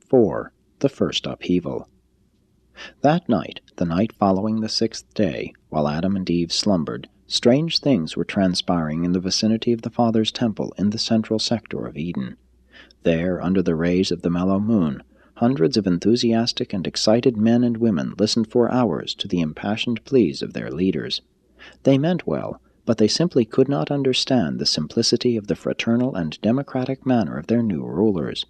4. The First Upheaval. That night, the night following the 6th day, while Adam and Eve slumbered, strange things were transpiring in the vicinity of the Father's temple in the central sector of Eden. There, under the rays of the mellow moon, hundreds of enthusiastic and excited men and women listened for hours to the impassioned pleas of their leaders. They meant well, but they simply could not understand the simplicity of the fraternal and democratic manner of their new rulers.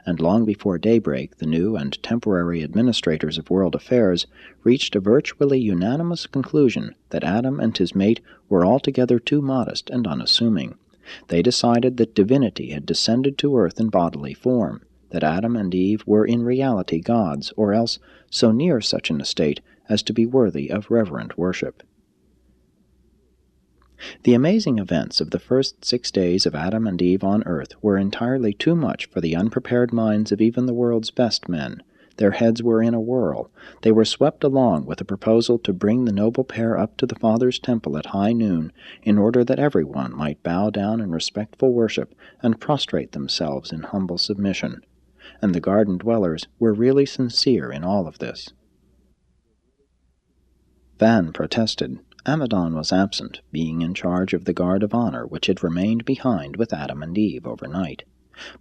And long before daybreak the new and temporary administrators of world affairs reached a virtually unanimous conclusion that Adam and his mate were altogether too modest and unassuming. They decided that divinity had descended to earth in bodily form, that Adam and Eve were in reality gods, or else so near such an estate as to be worthy of reverent worship. The amazing events of the first 6 days of Adam and Eve on earth were entirely too much for the unprepared minds of even the world's best men. Their heads were in a whirl. They were swept along with a proposal to bring the noble pair up to the Father's temple at high noon, in order that everyone might bow down in respectful worship and prostrate themselves in humble submission. And the garden dwellers were really sincere in all of this. Van protested. Amadon was absent, being in charge of the guard of honor which had remained behind with Adam and Eve overnight.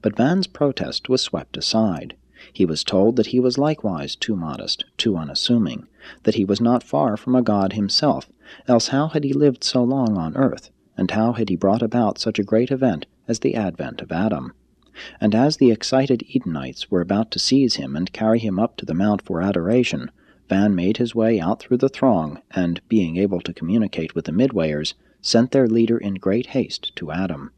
But Van's protest was swept aside. He was told that he was likewise too modest, too unassuming, that he was not far from a god himself, else how had he lived so long on earth, and how had he brought about such a great event as the advent of Adam? And as the excited Edenites were about to seize him and carry him up to the mount for adoration, Van made his way out through the throng, and, being able to communicate with the midwayers, sent their leader in great haste to Adam.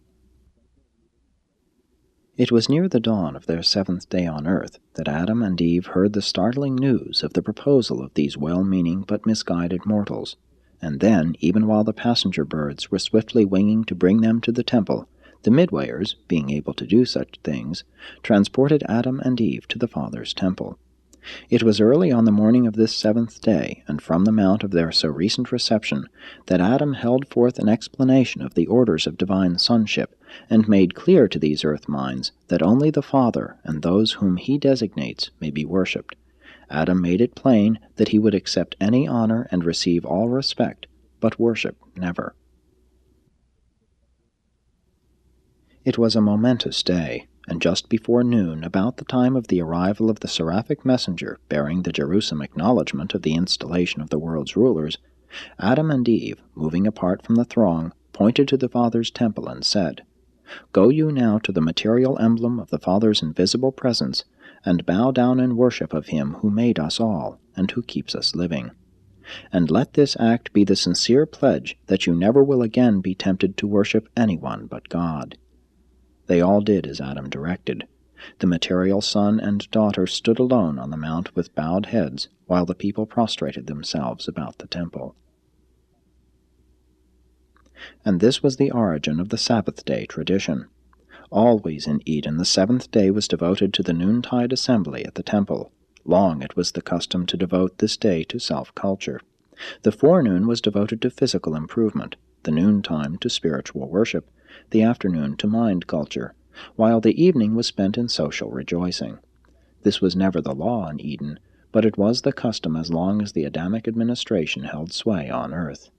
It was near the dawn of their 7th day on earth that Adam and Eve heard the startling news of the proposal of these well-meaning but misguided mortals, and then, even while the passenger birds were swiftly winging to bring them to the temple, the midwayers, being able to do such things, transported Adam and Eve to the Father's temple. It was early on the morning of this 7th day, and from the mount of their so recent reception, that Adam held forth an explanation of the orders of divine sonship, and made clear to these earth minds that only the Father and those whom he designates may be worshipped. Adam made it plain that he would accept any honor and receive all respect, but worship never. It was a momentous day, and just before noon, about the time of the arrival of the seraphic messenger bearing the Jerusalem acknowledgment of the installation of the world's rulers, Adam and Eve, moving apart from the throng, pointed to the Father's temple and said, "Go you now to the material emblem of the Father's invisible presence, and bow down in worship of him who made us all, and who keeps us living. And let this act be the sincere pledge that you never will again be tempted to worship anyone but God." They all did as Adam directed. The material son and daughter stood alone on the mount with bowed heads, while the people prostrated themselves about the temple. And this was the origin of the Sabbath-day tradition. Always in Eden the 7th day was devoted to the noontide assembly at the temple. Long it was the custom to devote this day to self-culture. The forenoon was devoted to physical improvement, the noontime to spiritual worship, the afternoon to mind culture, while the evening was spent in social rejoicing. This was never the law in Eden, but it was the custom as long as the Adamic administration held sway on earth.